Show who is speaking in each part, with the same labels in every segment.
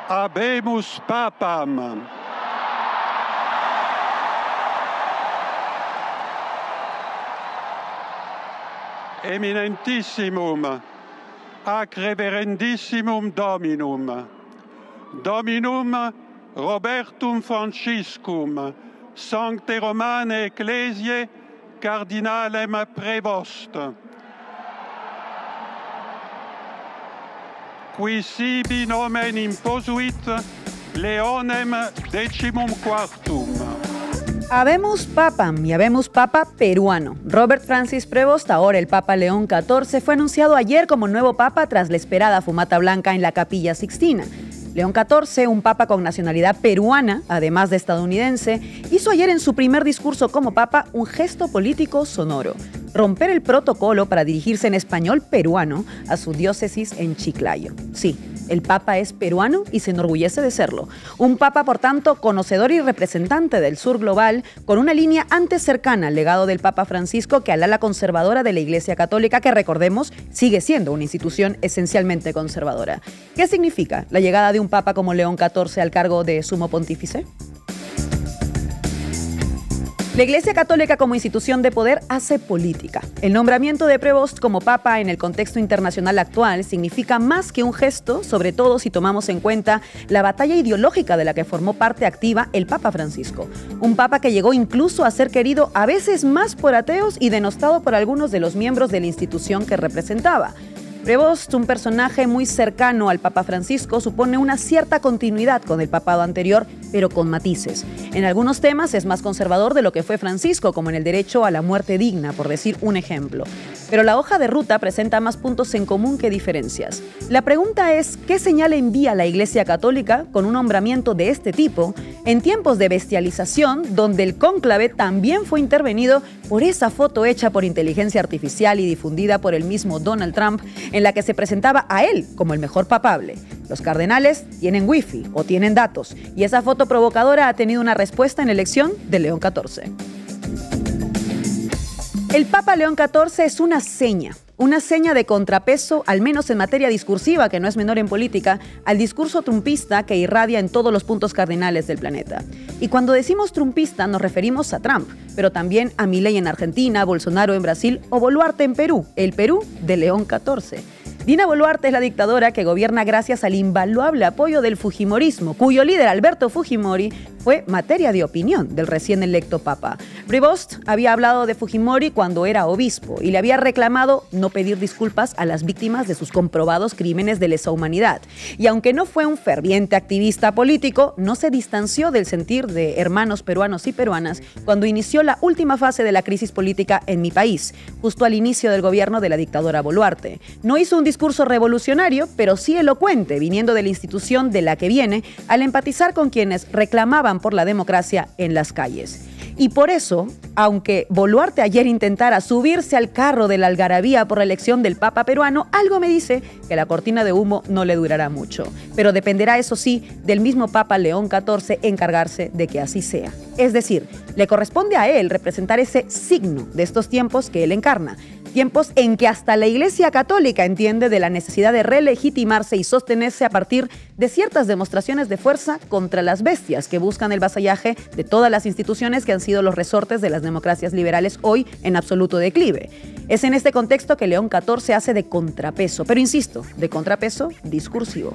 Speaker 1: Habemus papam. Eminentissimum, ac reverendissimum Dominum, Dominum Robertum Franciscum, Sancte Romane Ecclesiae, Cardinalem Prevost, qui sibi nomen imposuit Leonem XIV.
Speaker 2: Habemus papam y habemus papa peruano. Robert Francis Prevost, ahora el Papa León XIV, fue anunciado ayer como nuevo papa tras la esperada fumata blanca en la Capilla Sixtina. León XIV, un papa con nacionalidad peruana, además de estadounidense, hizo ayer en su primer discurso como papa un gesto político sonoro: romper el protocolo para dirigirse en español peruano a su diócesis en Chiclayo. Sí, el papa es peruano y se enorgullece de serlo. Un papa, por tanto, conocedor y representante del sur global, con una línea antes cercana al legado del Papa Francisco que al ala conservadora de la Iglesia Católica, que, recordemos, sigue siendo una institución esencialmente conservadora. ¿Qué significa la llegada de un papa como León XIV al cargo de sumo pontífice? La Iglesia Católica como institución de poder hace política. El nombramiento de Prevost como papa en el contexto internacional actual significa más que un gesto, sobre todo si tomamos en cuenta la batalla ideológica de la que formó parte activa el Papa Francisco. Un papa que llegó incluso a ser querido a veces más por ateos y denostado por algunos de los miembros de la institución que representaba. Prevost, un personaje muy cercano al Papa Francisco, supone una cierta continuidad con el papado anterior, pero con matices. En algunos temas es más conservador de lo que fue Francisco, como en el derecho a la muerte digna, por decir un ejemplo. Pero la hoja de ruta presenta más puntos en común que diferencias. La pregunta es, ¿qué señal envía la Iglesia Católica con un nombramiento de este tipo en tiempos de bestialización, donde el cónclave también fue intervenido por esa foto hecha por inteligencia artificial y difundida por el mismo Donald Trump, en la que se presentaba a él como el mejor papable? Los cardenales tienen wifi o tienen datos, y esa foto provocadora ha tenido una respuesta en la elección de León XIV. El Papa León XIV es una seña de contrapeso, al menos en materia discursiva, que no es menor en política, al discurso trumpista que irradia en todos los puntos cardinales del planeta. Y cuando decimos trumpista nos referimos a Trump, pero también a Milei en Argentina, Bolsonaro en Brasil o Boluarte en Perú, el Perú de León XIV. Dina Boluarte es la dictadora que gobierna gracias al invaluable apoyo del fujimorismo, cuyo líder, Alberto Fujimori, fue materia de opinión del recién electo papa. Prevost había hablado de Fujimori cuando era obispo y le había reclamado no pedir disculpas a las víctimas de sus comprobados crímenes de lesa humanidad. Y aunque no fue un ferviente activista político, no se distanció del sentir de hermanos peruanos y peruanas cuando inició la última fase de la crisis política en mi país, justo al inicio del gobierno de la dictadora Boluarte. No hizo un discurso revolucionario, pero sí elocuente, viniendo de la institución de la que viene, al empatizar con quienes reclamaban por la democracia en las calles. Y por eso, aunque Boluarte ayer intentara subirse al carro de la algarabía por la elección del Papa peruano, algo me dice que la cortina de humo no le durará mucho. Pero dependerá, eso sí, del mismo Papa León XIV encargarse de que así sea. Es decir, le corresponde a él representar ese signo de estos tiempos que él encarna. Tiempos en que hasta la Iglesia Católica entiende de la necesidad de relegitimarse y sostenerse a partir de ciertas demostraciones de fuerza contra las bestias que buscan el vasallaje de todas las instituciones que han sido los resortes de las democracias liberales hoy en absoluto declive. Es en este contexto que León XIV hace de contrapeso, pero insisto, de contrapeso discursivo.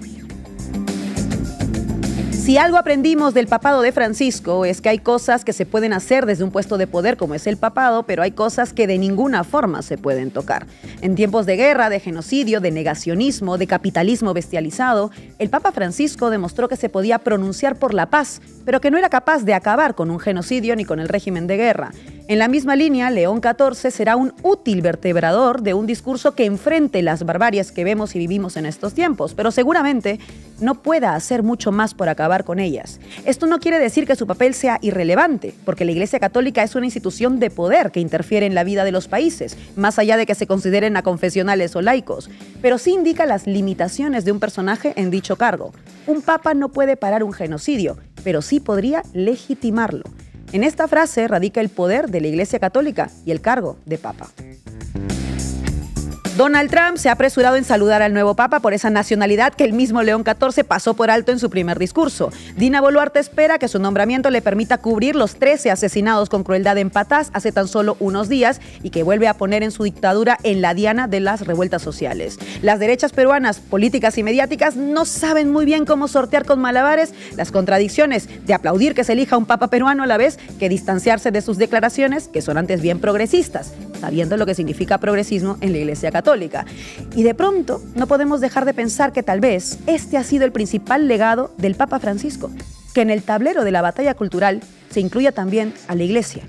Speaker 2: Si algo aprendimos del papado de Francisco es que hay cosas que se pueden hacer desde un puesto de poder como es el papado, pero hay cosas que de ninguna forma se pueden tocar. En tiempos de guerra, de genocidio, de negacionismo, de capitalismo bestializado, el Papa Francisco demostró que se podía pronunciar por la paz, pero que no era capaz de acabar con un genocidio ni con el régimen de guerra. En la misma línea, León XIV será un útil vertebrador de un discurso que enfrente las barbarias que vemos y vivimos en estos tiempos, pero seguramente no pueda hacer mucho más por acabar con ellas. Esto no quiere decir que su papel sea irrelevante, porque la Iglesia Católica es una institución de poder que interfiere en la vida de los países, más allá de que se consideren aconfesionales o laicos, pero sí indica las limitaciones de un personaje en dicho cargo. Un papa no puede parar un genocidio, pero sí podría legitimarlo. En esta frase radica el poder de la Iglesia Católica y el cargo de papa. Donald Trump se ha apresurado en saludar al nuevo Papa por esa nacionalidad que el mismo León XIV pasó por alto en su primer discurso. Dina Boluarte espera que su nombramiento le permita cubrir los 13 asesinados con crueldad en Patás hace tan solo unos días y que vuelve a poner en su dictadura en la diana de las revueltas sociales. Las derechas peruanas, políticas y mediáticas, no saben muy bien cómo sortear con malabares las contradicciones de aplaudir que se elija un Papa peruano a la vez que distanciarse de sus declaraciones, que son antes bien progresistas, sabiendo lo que significa progresismo en la Iglesia Católica. Y de pronto no podemos dejar de pensar que tal vez este ha sido el principal legado del Papa Francisco, que en el tablero de la batalla cultural se incluya también a la Iglesia.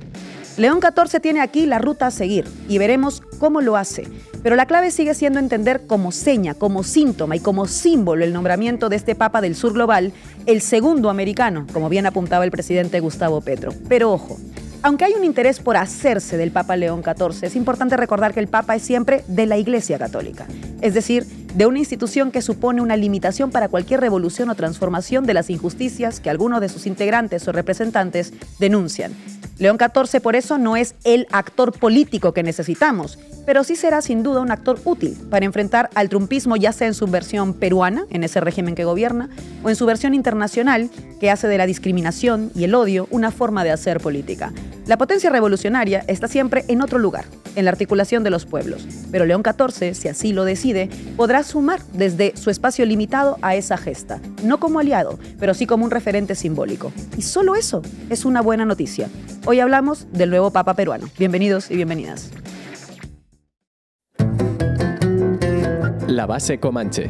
Speaker 2: León XIV tiene aquí la ruta a seguir y veremos cómo lo hace. Pero la clave sigue siendo entender como seña, como síntoma y como símbolo el nombramiento de este Papa del Sur global, el segundo americano, como bien apuntaba el presidente Gustavo Petro. Pero ojo, aunque hay un interés por hacerse del Papa León XIV, es importante recordar que el Papa es siempre de la Iglesia Católica, es decir, de una institución que supone una limitación para cualquier revolución o transformación de las injusticias que algunos de sus integrantes o representantes denuncian. León XIV por eso no es el actor político que necesitamos, pero sí será sin duda un actor útil para enfrentar al trumpismo, ya sea en su versión peruana, en ese régimen que gobierna, o en su versión internacional, que hace de la discriminación y el odio una forma de hacer política. La potencia revolucionaria está siempre en otro lugar, en la articulación de los pueblos, pero León XIV, si así lo decide, podrá sumar desde su espacio limitado a esa gesta, no como aliado, pero sí como un referente simbólico. Y solo eso es una buena noticia. Hoy hablamos del nuevo Papa peruano. Bienvenidos y bienvenidas.
Speaker 3: La Base Comanche.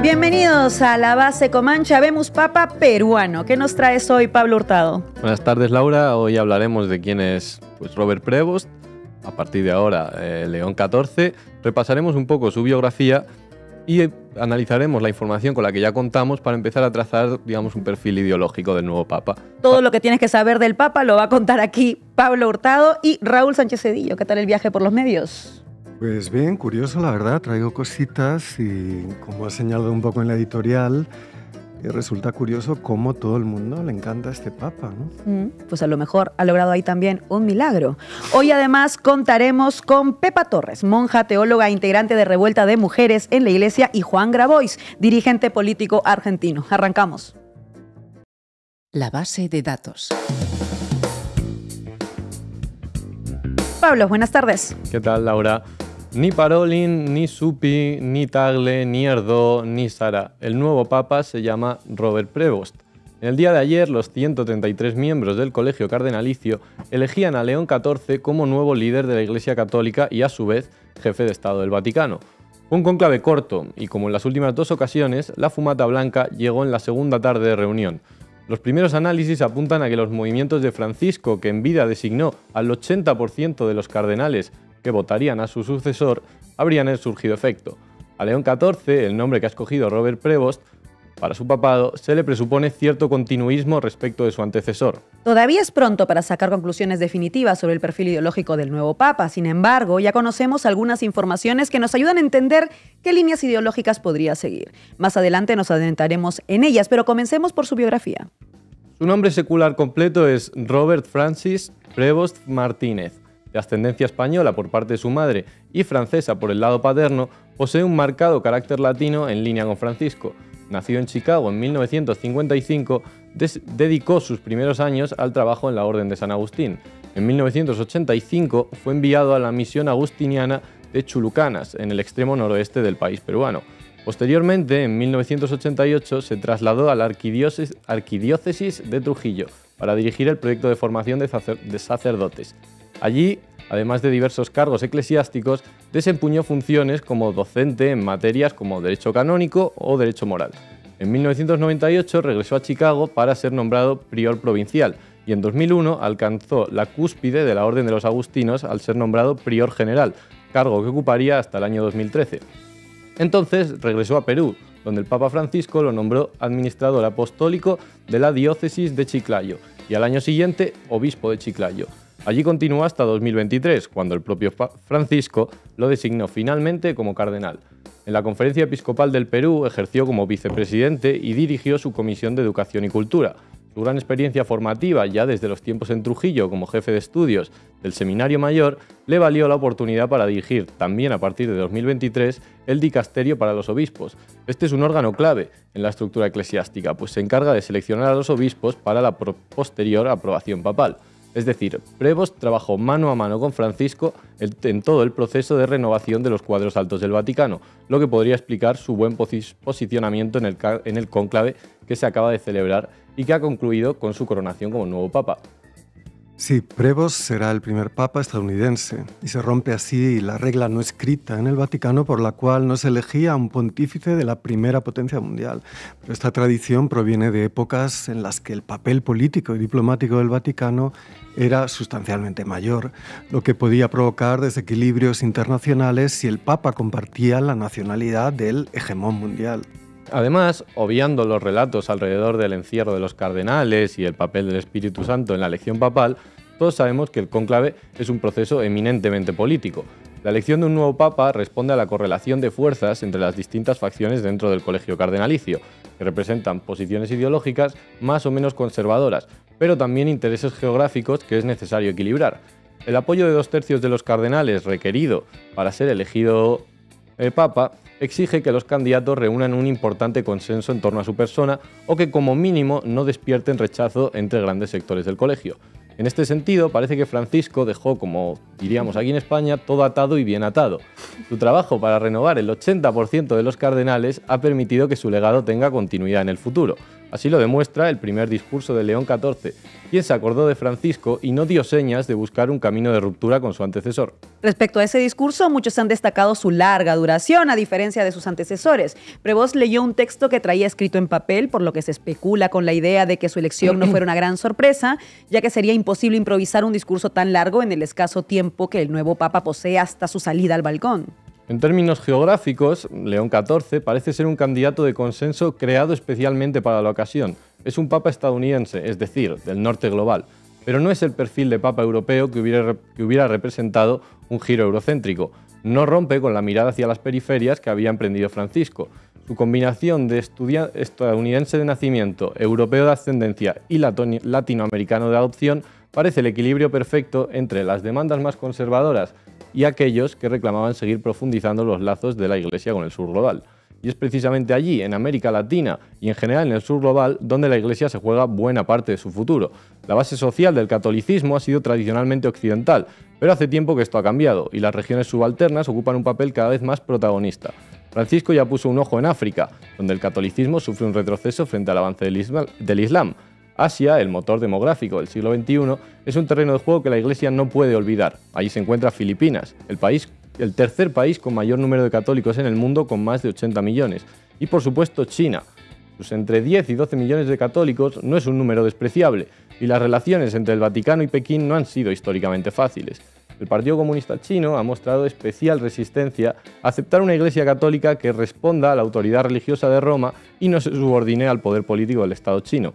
Speaker 2: Bienvenidos a La Base Comanche. Habemos Papa peruano. ¿Qué nos traes hoy, Pablo Hurtado?
Speaker 4: Buenas tardes, Laura. Hoy hablaremos de quién es Robert Prevost. A partir de ahora, León XIV. Repasaremos un poco su biografía y analizaremos la información con la que ya contamos para empezar a trazar, digamos, un perfil ideológico del nuevo Papa.
Speaker 2: Todo lo que tienes que saber del Papa lo va a contar aquí Pablo Hurtado y Raúl Sánchez Cedillo. ¿Qué tal el viaje por los medios?
Speaker 5: Pues bien, curioso la verdad, traigo cositas y como ha señalado un poco en la editorial, resulta curioso cómo todo el mundo le encanta a este Papa, ¿no?
Speaker 2: Pues a lo mejor ha logrado ahí también un milagro. Hoy además contaremos con Pepa Torres, monja teóloga integrante de Revuelta de Mujeres en la Iglesia, y Juan Grabois, dirigente político argentino. Arrancamos.
Speaker 3: La base de datos.
Speaker 2: Pablo, buenas tardes.
Speaker 4: ¿Qué tal, Laura? Ni Parolin, ni Supi, ni Tagle, ni Erdó, ni Sara. El nuevo Papa se llama Robert Prevost. En el día de ayer, los 133 miembros del Colegio Cardenalicio elegían a León XIV como nuevo líder de la Iglesia Católica y, a su vez, jefe de Estado del Vaticano. Un cónclave corto y, como en las últimas dos ocasiones, la fumata blanca llegó en la segunda tarde de reunión. Los primeros análisis apuntan a que los movimientos de Francisco, que en vida designó al 80% de los cardenales que votarían a su sucesor, habrían surgido efecto. A León XIV, el nombre que ha escogido Robert Prevost para su papado, se le presupone cierto continuismo respecto de su antecesor.
Speaker 2: Todavía es pronto para sacar conclusiones definitivas sobre el perfil ideológico del nuevo Papa. Sin embargo, ya conocemos algunas informaciones que nos ayudan a entender qué líneas ideológicas podría seguir. Más adelante nos adentraremos en ellas, pero comencemos por su biografía.
Speaker 4: Su nombre secular completo es Robert Francis Prevost Martínez. De ascendencia española por parte de su madre y francesa por el lado paterno, posee un marcado carácter latino en línea con Francisco. Nacido en Chicago en 1955, dedicó sus primeros años al trabajo en la Orden de San Agustín. En 1985 fue enviado a la misión agustiniana de Chulucanas, en el extremo noroeste del país peruano. Posteriormente, en 1988, se trasladó a la arquidiócesis de Trujillo para dirigir el proyecto de formación de sacerdotes. Allí, además de diversos cargos eclesiásticos, desempeñó funciones como docente en materias como Derecho Canónico o Derecho Moral. En 1998 regresó a Chicago para ser nombrado prior provincial y en 2001 alcanzó la cúspide de la Orden de los Agustinos al ser nombrado prior general, cargo que ocuparía hasta el año 2013. Entonces regresó a Perú, donde el Papa Francisco lo nombró administrador apostólico de la diócesis de Chiclayo y al año siguiente obispo de Chiclayo. Allí continuó hasta 2023, cuando el propio Francisco lo designó finalmente como cardenal. En la Conferencia Episcopal del Perú ejerció como vicepresidente y dirigió su Comisión de Educación y Cultura. Su gran experiencia formativa, ya desde los tiempos en Trujillo como jefe de estudios del Seminario Mayor, le valió la oportunidad para dirigir, también a partir de 2023, el Dicasterio para los Obispos. Este es un órgano clave en la estructura eclesiástica, pues se encarga de seleccionar a los obispos para la posterior aprobación papal. Es decir, Prevost trabajó mano a mano con Francisco en todo el proceso de renovación de los cuadros altos del Vaticano, lo que podría explicar su buen posicionamiento en el cónclave que se acaba de celebrar y que ha concluido con su coronación como nuevo papa.
Speaker 5: Sí, Prevost será el primer papa estadounidense y se rompe así la regla no escrita en el Vaticano por la cual no se elegía a un pontífice de la primera potencia mundial. Pero esta tradición proviene de épocas en las que el papel político y diplomático del Vaticano era sustancialmente mayor, lo que podía provocar desequilibrios internacionales si el papa compartía la nacionalidad del hegemón mundial.
Speaker 4: Además, obviando los relatos alrededor del encierro de los cardenales y el papel del Espíritu Santo en la elección papal, todos sabemos que el cónclave es un proceso eminentemente político. La elección de un nuevo papa responde a la correlación de fuerzas entre las distintas facciones dentro del colegio cardenalicio, que representan posiciones ideológicas más o menos conservadoras, pero también intereses geográficos que es necesario equilibrar. El apoyo de 2/3 de los cardenales requerido para ser elegido papa exige que los candidatos reúnan un importante consenso en torno a su persona o que como mínimo no despierten rechazo entre grandes sectores del colegio. En este sentido, parece que Francisco dejó, como diríamos aquí en España, todo atado y bien atado. Su trabajo para renovar el 80% de los cardenales ha permitido que su legado tenga continuidad en el futuro. Así lo demuestra el primer discurso de León XIV, quien se acordó de Francisco y no dio señas de buscar un camino de ruptura con su antecesor.
Speaker 2: Respecto a ese discurso, muchos han destacado su larga duración, a diferencia de sus antecesores. Prevost leyó un texto que traía escrito en papel, por lo que se especula con la idea de que su elección no fuera una gran sorpresa, ya que sería imposible improvisar un discurso tan largo en el escaso tiempo que el nuevo papa posee hasta su salida al balcón.
Speaker 4: En términos geográficos, León XIV parece ser un candidato de consenso creado especialmente para la ocasión. Es un papa estadounidense, es decir, del norte global, pero no es el perfil de papa europeo que hubiera representado un giro eurocéntrico. No rompe con la mirada hacia las periferias que había emprendido Francisco. Su combinación de estadounidense de nacimiento, europeo de ascendencia y latinoamericano de adopción parece el equilibrio perfecto entre las demandas más conservadoras y aquellos que reclamaban seguir profundizando los lazos de la Iglesia con el sur global. Y es precisamente allí, en América Latina y en general en el sur global, donde la Iglesia se juega buena parte de su futuro. La base social del catolicismo ha sido tradicionalmente occidental, pero hace tiempo que esto ha cambiado y las regiones subalternas ocupan un papel cada vez más protagonista. Francisco ya puso un ojo en África, donde el catolicismo sufre un retroceso frente al avance del Islam. Asia, el motor demográfico del siglo XXI, es un terreno de juego que la Iglesia no puede olvidar. Allí se encuentra Filipinas, el tercer país con mayor número de católicos en el mundo, con más de 80 millones. Y por supuesto China. Sus entre 10 y 12 millones de católicos no es un número despreciable, y las relaciones entre el Vaticano y Pekín no han sido históricamente fáciles. El Partido Comunista Chino ha mostrado especial resistencia a aceptar una Iglesia católica que responda a la autoridad religiosa de Roma y no se subordine al poder político del Estado chino,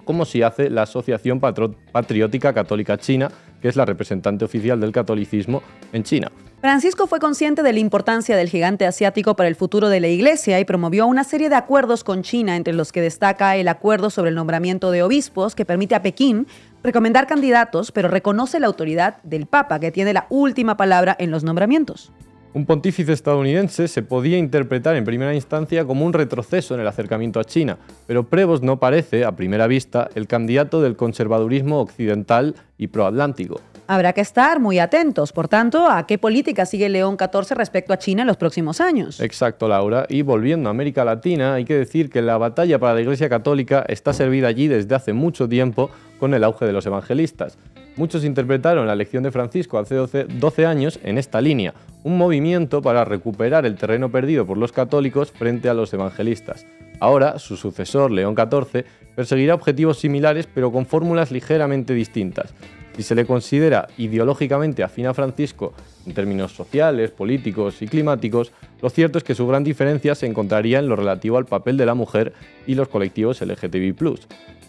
Speaker 4: como si hace la Asociación Patriótica Católica China, que es la representante oficial del catolicismo en China.
Speaker 2: Francisco fue consciente de la importancia del gigante asiático para el futuro de la Iglesia y promovió una serie de acuerdos con China, entre los que destaca el acuerdo sobre el nombramiento de obispos, que permite a Pekín recomendar candidatos, pero reconoce la autoridad del Papa, que tiene la última palabra en los nombramientos.
Speaker 4: Un pontífice estadounidense se podía interpretar en primera instancia como un retroceso en el acercamiento a China, pero Prevost no parece, a primera vista, el candidato del conservadurismo occidental y proatlántico.
Speaker 2: Habrá que estar muy atentos, por tanto, a qué política sigue León XIV respecto a China en los próximos años.
Speaker 4: Exacto, Laura. Y volviendo a América Latina, hay que decir que la batalla para la Iglesia Católica está servida allí desde hace mucho tiempo con el auge de los evangelistas. Muchos interpretaron la elección de Francisco hace 12 años en esta línea, un movimiento para recuperar el terreno perdido por los católicos frente a los evangelistas. Ahora, su sucesor, León XIV, perseguirá objetivos similares pero con fórmulas ligeramente distintas. Si se le considera ideológicamente afín a Francisco en términos sociales, políticos y climáticos, lo cierto es que su gran diferencia se encontraría en lo relativo al papel de la mujer y los colectivos LGTBI+.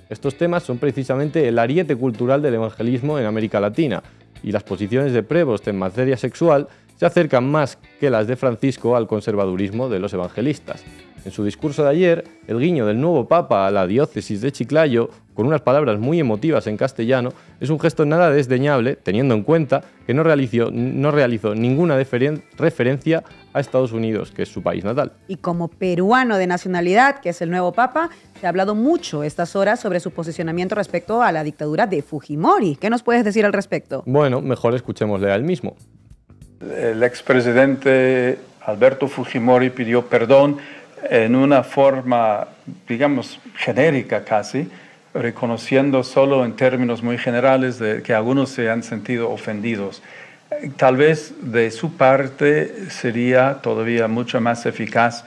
Speaker 4: Estos temas son precisamente el ariete cultural del evangelismo en América Latina, y las posiciones de Prevost en materia sexual se acercan más que las de Francisco al conservadurismo de los evangelistas. En su discurso de ayer, el guiño del nuevo Papa a la diócesis de Chiclayo, con unas palabras muy emotivas en castellano, es un gesto nada desdeñable, teniendo en cuenta que no realizó ninguna referencia a Estados Unidos, que es su país natal.
Speaker 2: Y como peruano de nacionalidad, que es el nuevo Papa, se ha hablado mucho estas horas sobre su posicionamiento respecto a la dictadura de Fujimori. ¿Qué nos puedes decir al respecto?
Speaker 4: Bueno, mejor escuchémosle a él mismo.
Speaker 6: El expresidente Alberto Fujimori pidió perdón en una forma, digamos, genérica casi, reconociendo solo en términos muy generales de que algunos se han sentido ofendidos. Tal vez de su parte sería todavía mucho más eficaz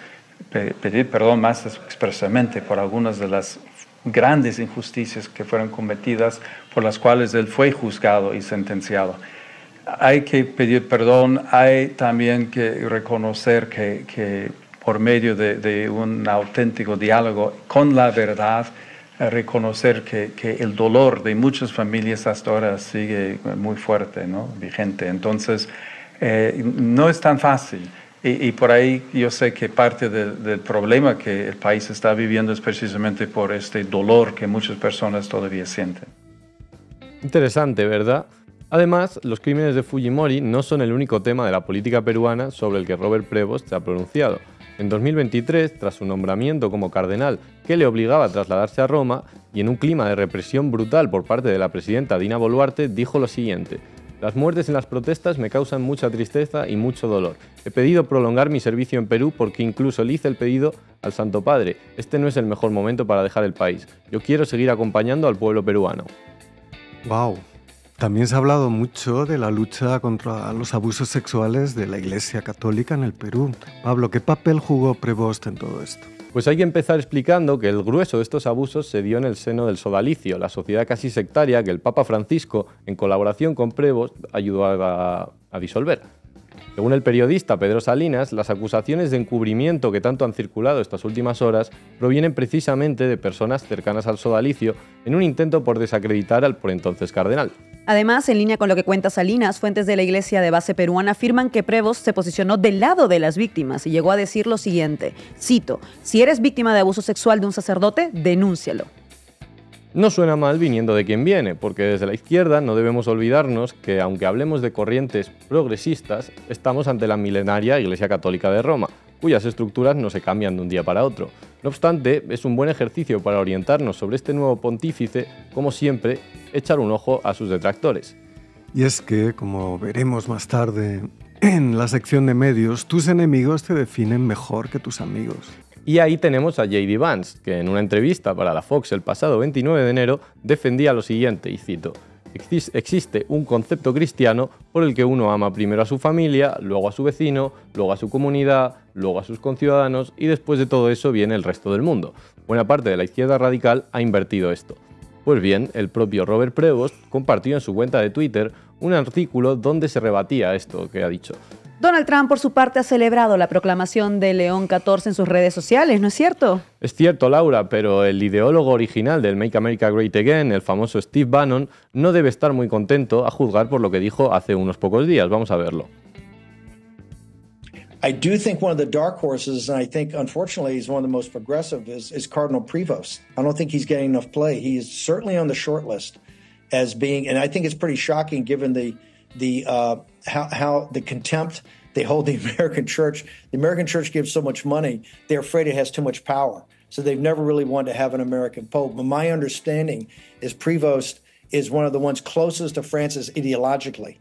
Speaker 6: pedir perdón más expresamente por algunas de las grandes injusticias que fueron cometidas, por las cuales él fue juzgado y sentenciado. Hay que pedir perdón, hay también que reconocer que por medio de un auténtico diálogo con la verdad, reconocer que el dolor de muchas familias hasta ahora sigue muy fuerte, ¿no? Vigente. Entonces, no es tan fácil. Y por ahí yo sé que parte del problema que el país está viviendo es precisamente por este dolor que muchas personas todavía sienten.
Speaker 4: Interesante, ¿verdad? Además, los crímenes de Fujimori no son el único tema de la política peruana sobre el que Robert Prevost se ha pronunciado. En 2023, tras su nombramiento como cardenal que le obligaba a trasladarse a Roma, y en un clima de represión brutal por parte de la presidenta Dina Boluarte, dijo lo siguiente: «Las muertes en las protestas me causan mucha tristeza y mucho dolor. He pedido prolongar mi servicio en Perú porque incluso le hice el pedido al Santo Padre. Este no es el mejor momento para dejar el país. Yo quiero seguir acompañando al pueblo peruano».
Speaker 5: ¡Wow! También se ha hablado mucho de la lucha contra los abusos sexuales de la Iglesia Católica en el Perú. Pablo, ¿qué papel jugó Prevost en todo esto?
Speaker 4: Pues hay que empezar explicando que el grueso de estos abusos se dio en el seno del sodalicio, la sociedad casi sectaria que el Papa Francisco, en colaboración con Prevost, ayudó a disolver. Según el periodista Pedro Salinas, las acusaciones de encubrimiento que tanto han circulado estas últimas horas provienen precisamente de personas cercanas al sodalicio en un intento por desacreditar al por entonces cardenal.
Speaker 2: Además, en línea con lo que cuenta Salinas, fuentes de la iglesia de base peruana afirman que Prevost se posicionó del lado de las víctimas y llegó a decir lo siguiente, cito: «Si eres víctima de abuso sexual de un sacerdote, denúncialo».
Speaker 4: No suena mal viniendo de quien viene, porque desde la izquierda no debemos olvidarnos que, aunque hablemos de corrientes progresistas, estamos ante la milenaria Iglesia Católica de Roma, cuyas estructuras no se cambian de un día para otro. No obstante, es un buen ejercicio para orientarnos sobre este nuevo pontífice, como siempre, echar un ojo a sus detractores.
Speaker 5: Y es que, como veremos más tarde en la sección de medios, tus enemigos te definen mejor que tus amigos.
Speaker 4: Y ahí tenemos a J.D. Vance, que en una entrevista para la Fox el pasado 29 de enero defendía lo siguiente, y cito: «Existe un concepto cristiano por el que uno ama primero a su familia, luego a su vecino, luego a su comunidad, luego a sus conciudadanos y después de todo eso viene el resto del mundo. Buena parte de la izquierda radical ha invertido esto». Pues bien, el propio Robert Prevost compartió en su cuenta de Twitter un artículo donde se rebatía esto que ha dicho.
Speaker 2: Donald Trump, por su parte, ha celebrado la proclamación de León XIV en sus redes sociales, ¿no es cierto?
Speaker 4: Es cierto, Laura, pero el ideólogo original del Make America Great Again, el famoso Steve Bannon, no debe estar muy contento a juzgar por lo que dijo hace unos pocos días. Vamos a verlo.
Speaker 7: I do think one of the dark horses, and I think, unfortunately, he's one of the most progressive, is Cardinal Prevost. I don't think he's getting enough play. He is certainly on the short list as being, and I think it's pretty shocking given how the contempt they hold the American church. The American church gives so much money, they're afraid it has too much power. So they've never really wanted to have an American pope. But my understanding is Prevost is one of the ones closest to Francis ideologically.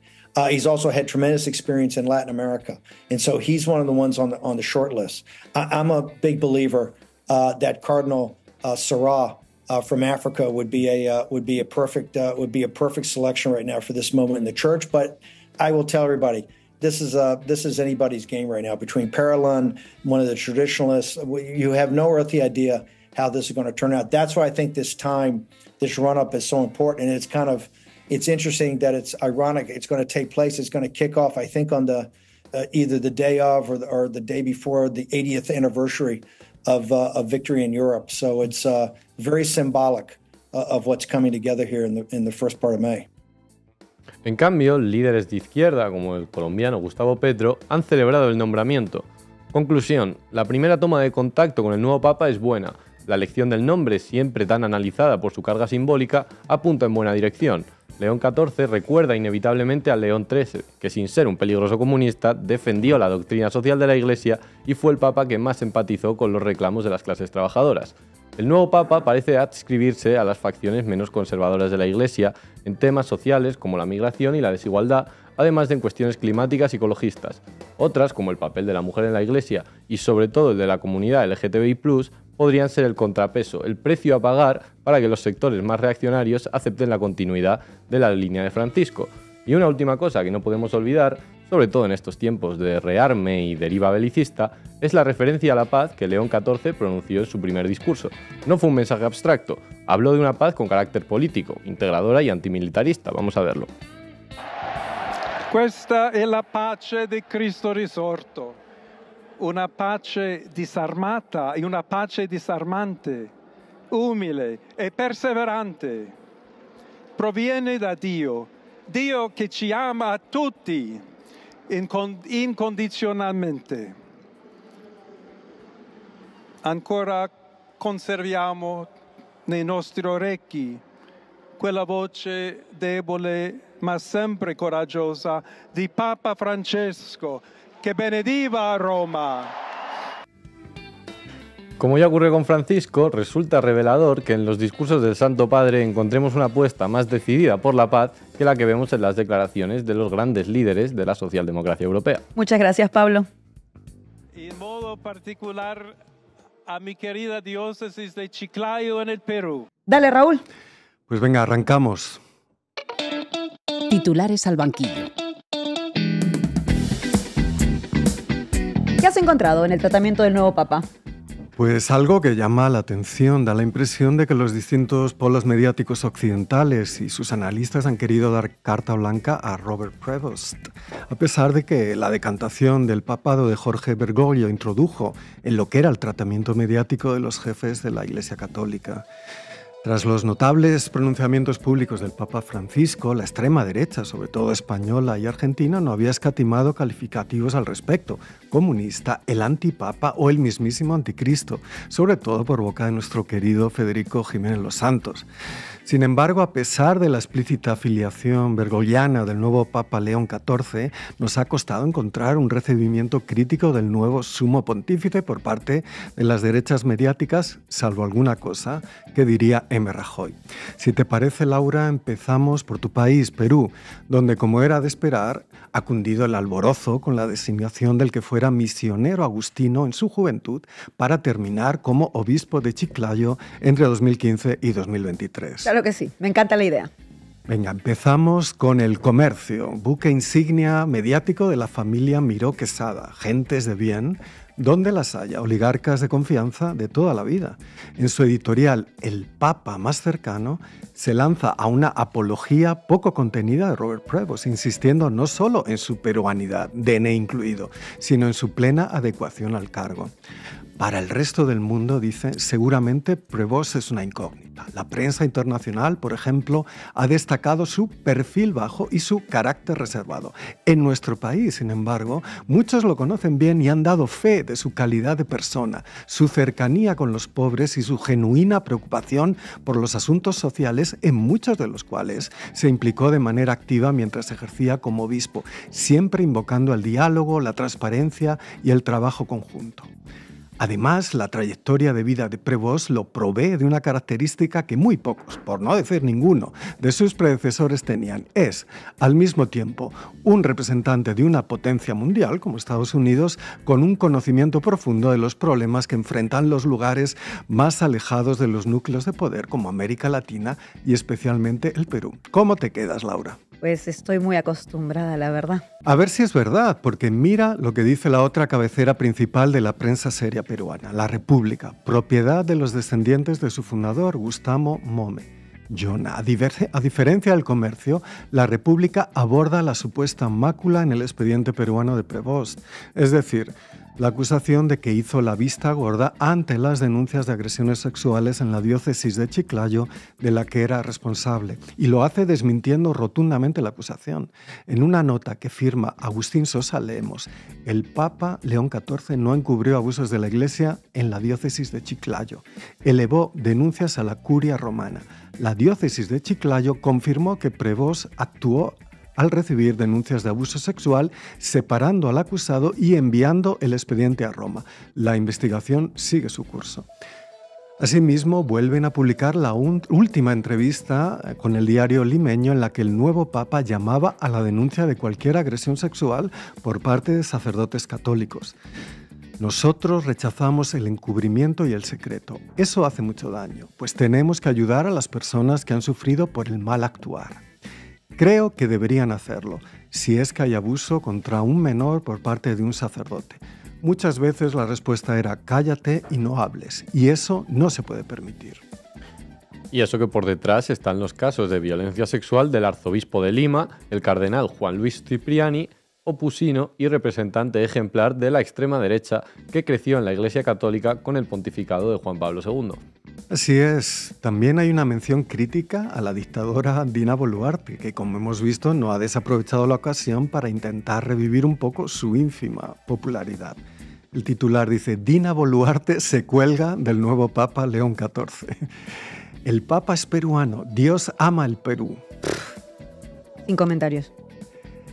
Speaker 7: He's also had tremendous experience in Latin America. And so he's one of the ones on the short list. I'm a big believer that Cardinal Sarah from Africa would be a perfect selection right now for this moment in the church. But I will tell everybody, this is anybody's game right now. Between Parolin, one of the traditionalists, you have no earthly idea how this is going to turn out. That's why I think this run-up is so important. And it's interesting that it's ironic. It's going to take place. It's going to kick off, I think, on the either the day of or the day before the 80th anniversary of victory in Europe. So it's very symbolic of what's coming together here in the first part of May.
Speaker 4: En cambio, líderes de izquierda, como el colombiano Gustavo Petro, han celebrado el nombramiento. Conclusión, la primera toma de contacto con el nuevo Papa es buena. La elección del nombre, siempre tan analizada por su carga simbólica, apunta en buena dirección. León XIV recuerda inevitablemente a León XIII, que sin ser un peligroso comunista, defendió la doctrina social de la Iglesia y fue el Papa que más empatizó con los reclamos de las clases trabajadoras. El nuevo Papa parece adscribirse a las facciones menos conservadoras de la Iglesia en temas sociales como la migración y la desigualdad, además de en cuestiones climáticas y ecologistas. Otras, como el papel de la mujer en la Iglesia y sobre todo el de la comunidad LGTBI+, podrían ser el contrapeso, el precio a pagar para que los sectores más reaccionarios acepten la continuidad de la línea de Francisco. Y una última cosa que no podemos olvidar, sobre todo en estos tiempos de rearme y deriva belicista, es la referencia a la paz que León XIV pronunció en su primer discurso. No fue un mensaje abstracto, habló de una paz con carácter político, integradora y antimilitarista. Vamos a verlo.
Speaker 1: Questa è la pace di Cristo risorto, una pace disarmata e una pace disarmante, umile e perseverante. Proviene da Dio, Dio che ci ama a tutti incondizionalmente. Ancora conserviamo nei nostri orecchi quella voce debole ma sempre coraggiosa di Papa Francesco che benediva a Roma.
Speaker 4: Como ya ocurrió con Francisco, resulta revelador que en los discursos del Santo Padre encontremos una apuesta más decidida por la paz que la que vemos en las declaraciones de los grandes líderes de la socialdemocracia europea.
Speaker 2: Muchas gracias, Pablo.
Speaker 1: Y en modo particular a mi querida diócesis de Chiclayo en el Perú.
Speaker 2: Dale, Raúl.
Speaker 5: Pues venga, arrancamos.
Speaker 3: Titulares al banquillo.
Speaker 2: ¿Qué has encontrado en el tratamiento del nuevo Papa?
Speaker 5: Pues algo que llama la atención, da la impresión de que los distintos polos mediáticos occidentales y sus analistas han querido dar carta blanca a Robert Prevost, a pesar de que la decantación del papado de Jorge Bergoglio introdujo en lo que era el tratamiento mediático de los jefes de la Iglesia Católica. Tras los notables pronunciamientos públicos del Papa Francisco, la extrema derecha, sobre todo española y argentina, no había escatimado calificativos al respecto: comunista, el antipapa o el mismísimo anticristo, sobre todo por boca de nuestro querido Federico Jiménez Los Santos. Sin embargo, a pesar de la explícita afiliación bergogliana del nuevo Papa León XIV, nos ha costado encontrar un recibimiento crítico del nuevo sumo pontífice por parte de las derechas mediáticas, salvo alguna cosa que diría M. Rajoy. Si te parece, Laura, empezamos por tu país, Perú, donde, como era de esperar, ha cundido el alborozo con la designación del que fuera misionero agustino en su juventud para terminar como obispo de Chiclayo entre 2015 y 2023.
Speaker 2: Claro que sí, me encanta la idea.
Speaker 5: Venga, empezamos con El Comercio, buque insignia mediático de la familia Miró Quesada, gentes de bien, donde las haya, oligarcas de confianza de toda la vida. En su editorial El Papa más cercano, se lanza a una apología poco contenida de Robert Prevost, insistiendo no solo en su peruanidad, DNI incluido, sino en su plena adecuación al cargo. Para el resto del mundo, dice, seguramente Prevost es una incógnita. La prensa internacional, por ejemplo, ha destacado su perfil bajo y su carácter reservado. En nuestro país, sin embargo, muchos lo conocen bien y han dado fe de su calidad de persona, su cercanía con los pobres y su genuina preocupación por los asuntos sociales, en muchos de los cuales se implicó de manera activa mientras ejercía como obispo, siempre invocando el diálogo, la transparencia y el trabajo conjunto. Además, la trayectoria de vida de Prevost lo provee de una característica que muy pocos, por no decir ninguno, de sus predecesores tenían. Es, al mismo tiempo, un representante de una potencia mundial, como Estados Unidos, con un conocimiento profundo de los problemas que enfrentan los lugares más alejados de los núcleos de poder, como América Latina y especialmente el Perú. ¿Cómo te quedas, Laura?
Speaker 2: Pues estoy muy acostumbrada, la verdad.
Speaker 5: A ver si es verdad, porque mira lo que dice la otra cabecera principal de la prensa seria peruana, La República, propiedad de los descendientes de su fundador, Gustavo Mome Yona. A diferencia del Comercio, La República aborda la supuesta mácula en el expediente peruano de Prevost. Es decir, la acusación de que hizo la vista gorda ante las denuncias de agresiones sexuales en la diócesis de Chiclayo de la que era responsable, y lo hace desmintiendo rotundamente la acusación. En una nota que firma Agustín Sosa leemos: el Papa León XIV no encubrió abusos de la Iglesia en la diócesis de Chiclayo. Elevó denuncias a la curia romana. La diócesis de Chiclayo confirmó que Prevost actuó al recibir denuncias de abuso sexual, separando al acusado y enviando el expediente a Roma. La investigación sigue su curso. Asimismo, vuelven a publicar la última entrevista con el diario limeño en la que el nuevo Papa llamaba a la denuncia de cualquier agresión sexual por parte de sacerdotes católicos. Nosotros rechazamos el encubrimiento y el secreto. Eso hace mucho daño, pues tenemos que ayudar a las personas que han sufrido por el mal actuar. Creo que deberían hacerlo, si es que hay abuso contra un menor por parte de un sacerdote. Muchas veces la respuesta era cállate y no hables, y eso no se puede permitir.
Speaker 4: Y eso que por detrás están los casos de violencia sexual del arzobispo de Lima, el cardenal Juan Luis Cipriani, opusino y representante ejemplar de la extrema derecha que creció en la Iglesia Católica con el pontificado de Juan Pablo II.
Speaker 5: Así es. También hay una mención crítica a la dictadora Dina Boluarte, que como hemos visto no ha desaprovechado la ocasión para intentar revivir un poco su ínfima popularidad. El titular dice: Dina Boluarte se cuelga del nuevo Papa León XIV. El Papa es peruano, Dios ama el Perú.
Speaker 2: Sin comentarios.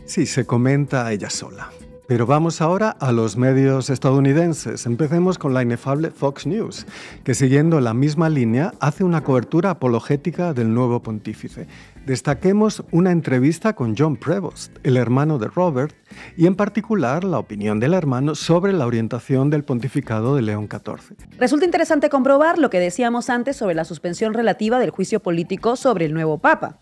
Speaker 5: Sí, se comenta ella sola. Pero vamos ahora a los medios estadounidenses. Empecemos con la inefable Fox News, que siguiendo la misma línea hace una cobertura apologética del nuevo pontífice. Destaquemos una entrevista con John Prevost, el hermano de Robert, y en particular la opinión del hermano sobre la orientación del pontificado de León XIV.
Speaker 2: Resulta interesante comprobar lo que decíamos antes sobre la suspensión relativa del juicio político sobre el nuevo Papa.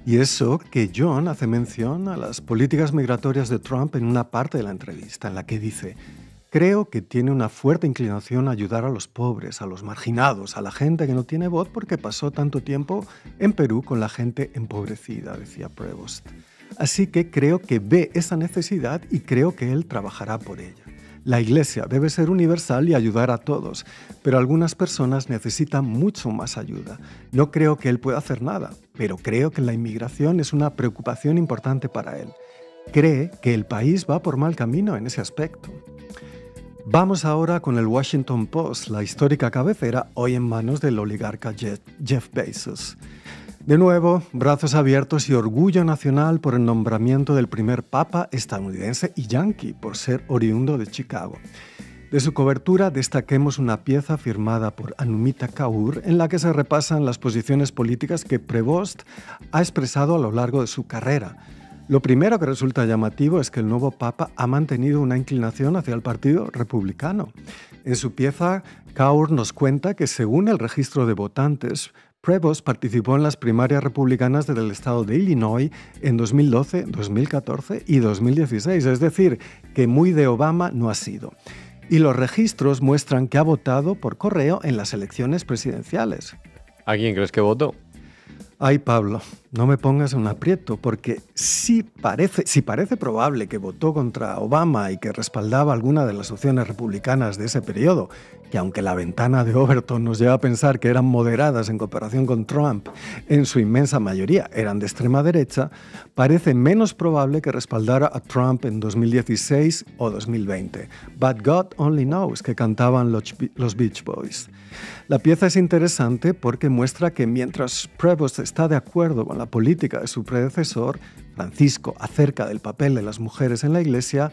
Speaker 5: Y eso que John hace mención a las políticas migratorias de Trump en una parte de la entrevista, en la que dice: creo que tiene una fuerte inclinación a ayudar a los pobres, a los marginados, a la gente que no tiene voz porque pasó tanto tiempo en Perú con la gente empobrecida, decía Prevost. Así que creo que ve esa necesidad y creo que él trabajará por ella. La Iglesia debe ser universal y ayudar a todos, pero algunas personas necesitan mucho más ayuda. No creo que él pueda hacer nada, pero creo que la inmigración es una preocupación importante para él. Cree que el país va por mal camino en ese aspecto. Vamos ahora con el Washington Post, la histórica cabecera hoy en manos del oligarca Jeff Bezos. De nuevo, brazos abiertos y orgullo nacional por el nombramiento del primer papa estadounidense y yanqui por ser oriundo de Chicago. De su cobertura destaquemos una pieza firmada por Anumita Kaur en la que se repasan las posiciones políticas que Prevost ha expresado a lo largo de su carrera. Lo primero que resulta llamativo es que el nuevo papa ha mantenido una inclinación hacia el Partido Republicano. En su pieza, Kaur nos cuenta que según el registro de votantes, Prevost participó en las primarias republicanas del estado de Illinois en 2012, 2014 y 2016, es decir, que muy de Obama no ha sido. Y los registros muestran que ha votado por correo en las elecciones presidenciales.
Speaker 4: ¿A quién crees que votó?
Speaker 5: Ay, Pablo, no me pongas en un aprieto, porque si parece probable que votó contra Obama y que respaldaba alguna de las opciones republicanas de ese periodo, que aunque la ventana de Overton nos lleva a pensar que eran moderadas en comparación con Trump, en su inmensa mayoría eran de extrema derecha, parece menos probable que respaldara a Trump en 2016 o 2020. But God only knows, que cantaban los Beach Boys. La pieza es interesante porque muestra que mientras Prevost está de acuerdo con la política de su predecesor, Francisco, acerca del papel de las mujeres en la Iglesia,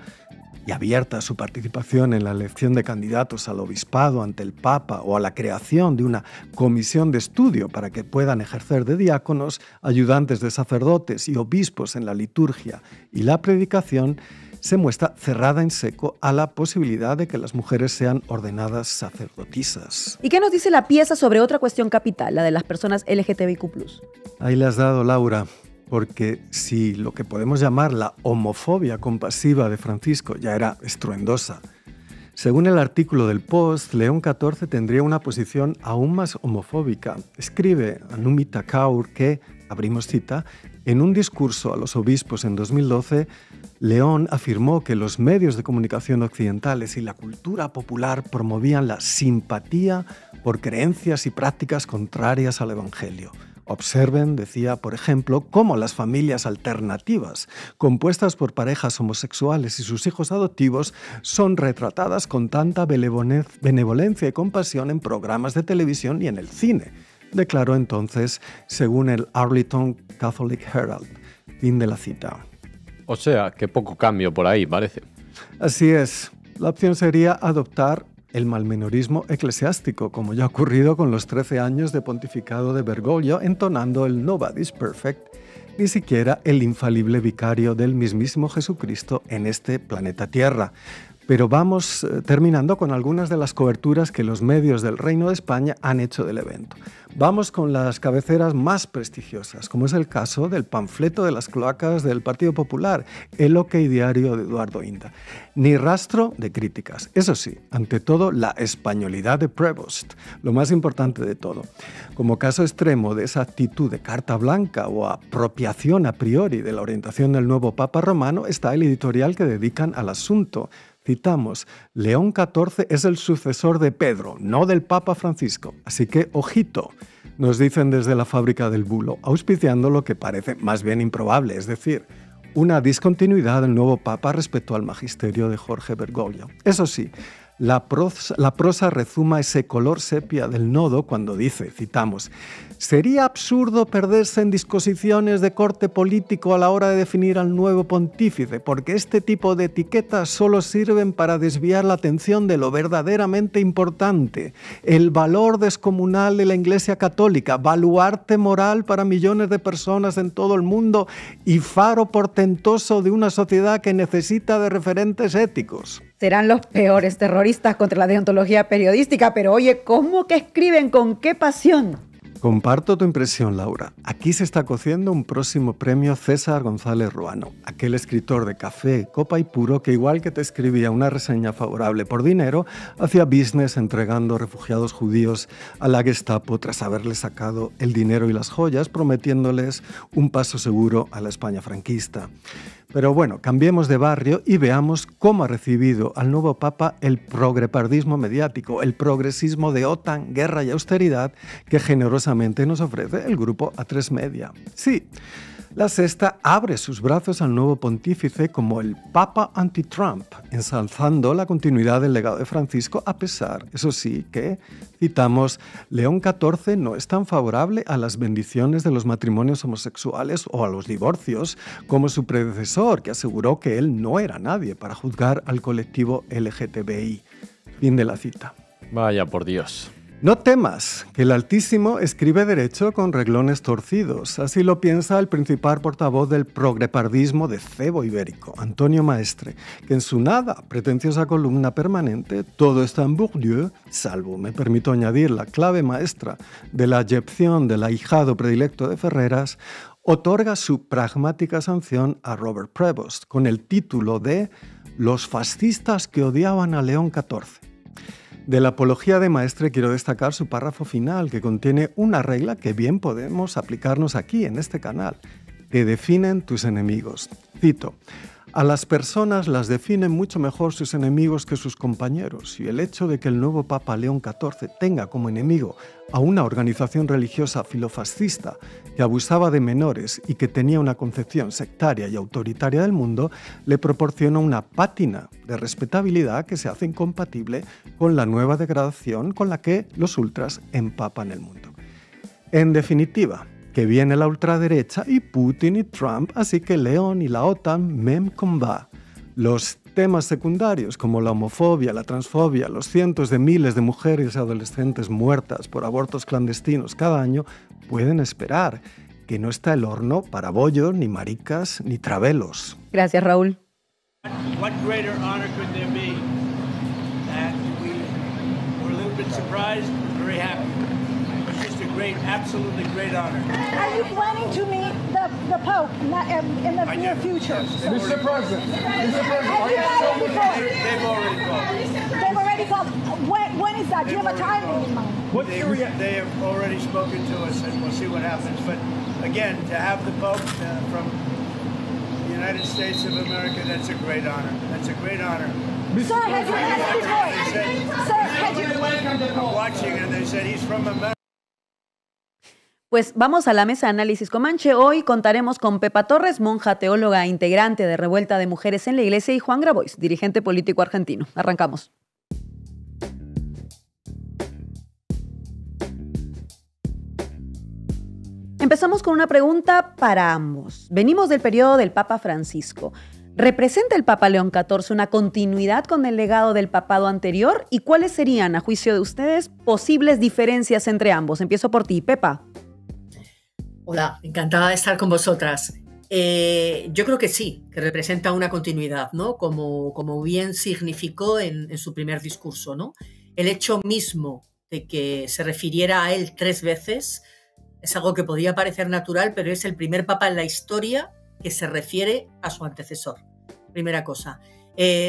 Speaker 5: y abierta a su participación en la elección de candidatos al obispado ante el Papa o a la creación de una comisión de estudio para que puedan ejercer de diáconos, ayudantes de sacerdotes y obispos en la liturgia y la predicación, se muestra cerrada en seco a la posibilidad de que las mujeres sean ordenadas sacerdotisas.
Speaker 2: ¿Y qué nos dice la pieza sobre otra cuestión capital, la de las personas LGTBIQ+?
Speaker 5: Ahí le has dado, Laura. Porque si lo que podemos llamar la homofobia compasiva de Francisco ya era estruendosa, según el artículo del Post, León XIV tendría una posición aún más homofóbica. Escribe Anumita Kaur que, abrimos cita, en un discurso a los obispos en 2012, León afirmó que los medios de comunicación occidentales y la cultura popular promovían la simpatía por creencias y prácticas contrarias al Evangelio. Observen, decía, por ejemplo, cómo las familias alternativas, compuestas por parejas homosexuales y sus hijos adoptivos, son retratadas con tanta benevolencia y compasión en programas de televisión y en el cine, declaró entonces, según el Arlington Catholic Herald. Fin de la cita.
Speaker 4: O sea, que poco cambio por ahí, parece.
Speaker 5: Así es. La opción sería adoptar el malmenorismo eclesiástico, como ya ha ocurrido con los 13 años de pontificado de Bergoglio, entonando el Nobody's Perfect, ni siquiera el infalible vicario del mismísimo Jesucristo en este planeta Tierra. Pero vamos terminando con algunas de las coberturas que los medios del Reino de España han hecho del evento. Vamos con las cabeceras más prestigiosas, como es el caso del panfleto de las cloacas del Partido Popular, el OK Diario de Eduardo Inda. Ni rastro de críticas. Eso sí, ante todo, la españolidad de Prevost, lo más importante de todo. Como caso extremo de esa actitud de carta blanca o apropiación a priori de la orientación del nuevo Papa romano está el editorial que dedican al asunto. Citamos, León XIV es el sucesor de Pedro, no del Papa Francisco. Así que, ojito, nos dicen desde la fábrica del bulo, auspiciando lo que parece más bien improbable, es decir, una discontinuidad del nuevo Papa respecto al magisterio de Jorge Bergoglio. Eso sí, la prosa rezuma ese color sepia del nodo cuando dice, citamos, «Sería absurdo perderse en disquisiciones de corte político a la hora de definir al nuevo pontífice, porque este tipo de etiquetas solo sirven para desviar la atención de lo verdaderamente importante, el valor descomunal de la Iglesia Católica, baluarte moral para millones de personas en todo el mundo y faro portentoso de una sociedad que necesita de referentes éticos».
Speaker 2: Serán los peores terroristas contra la deontología periodística, pero oye, ¿cómo que escriben? ¿Con qué pasión?
Speaker 5: Comparto tu impresión, Laura. Aquí se está cociendo un próximo premio César González Ruano, aquel escritor de Café, Copa y Puro que, igual que te escribía una reseña favorable por dinero, hacía business entregando refugiados judíos a la Gestapo tras haberles sacado el dinero y las joyas, prometiéndoles un paso seguro a la España franquista. Pero bueno, cambiemos de barrio y veamos cómo ha recibido al nuevo Papa el progrepardismo mediático, el progresismo de OTAN, guerra y austeridad que generosamente nos ofrece el grupo A3 Media. Sí, La Sexta abre sus brazos al nuevo pontífice como el Papa anti-Trump, ensalzando la continuidad del legado de Francisco a pesar, eso sí, que, citamos, León XIV no es tan favorable a las bendiciones de los matrimonios homosexuales o a los divorcios como su predecesor, que aseguró que él no era nadie para juzgar al colectivo LGTBI. Fin de la cita.
Speaker 4: Vaya por Dios.
Speaker 5: No temas, que el Altísimo escribe derecho con reglones torcidos. Así lo piensa el principal portavoz del progrepardismo de Cebo Ibérico, Antonio Maestre, que en su nada pretenciosa columna permanente, Todo está en Bourdieu, salvo, me permito añadir, la clave maestra de la ayepción del ahijado predilecto de Ferreras, otorga su pragmática sanción a Robert Prevost, con el título de Los fascistas que odiaban a León XIV. De la apología de Maestre quiero destacar su párrafo final, que contiene una regla que bien podemos aplicarnos aquí, en este canal. Te definen tus enemigos. Cito, a las personas las definen mucho mejor sus enemigos que sus compañeros, y el hecho de que el nuevo Papa León XIV tenga como enemigo a una organización religiosa filofascista que abusaba de menores y que tenía una concepción sectaria y autoritaria del mundo, le proporciona una pátina de respetabilidad que se hace incompatible con la nueva degradación con la que los ultras empapan el mundo. En definitiva, que viene la ultraderecha y Putin y Trump, así que León y la OTAN mem combat. Los temas secundarios como la homofobia, la transfobia, los cientos de miles de mujeres y adolescentes muertas por abortos clandestinos cada año pueden esperar, que no está el horno para bollos, ni maricas, ni travelos.
Speaker 2: Gracias, Raúl.
Speaker 8: What greater honor could there be? And we were a little bit surprised, very happy. Great, absolutely great honor.
Speaker 9: Are you planning to meet the Pope in the near future?
Speaker 8: Mr. President. They've already called.
Speaker 9: They've already called. When is that? Do you have a timing in mind?
Speaker 8: They have already spoken to us, and we'll see what happens. But again, to have the Pope from the United States of America, that's a great honor. That's a great honor.
Speaker 9: Sir, had you asked before? Sir, had you...
Speaker 8: I'm watching and they said he's from America.
Speaker 2: Pues vamos a la mesa de análisis Comanche. Hoy contaremos con Pepa Torres, monja teóloga integrante de Revuelta de Mujeres en la Iglesia, y Juan Grabois, dirigente político argentino. Arrancamos. Empezamos con una pregunta para ambos. Venimos del periodo del Papa Francisco. ¿Representa el Papa León XIV una continuidad con el legado del papado anterior? ¿Y cuáles serían, a juicio de ustedes, posibles diferencias entre ambos? Empiezo por ti, Pepa.
Speaker 10: Hola, encantada de estar con vosotras. Yo creo que sí, que representa una continuidad, ¿no? Como bien significó en su primer discurso, ¿no? El hecho mismo de que se refiriera a él 3 veces es algo que podría parecer natural, pero es el primer papa en la historia que se refiere a su antecesor. Primera cosa.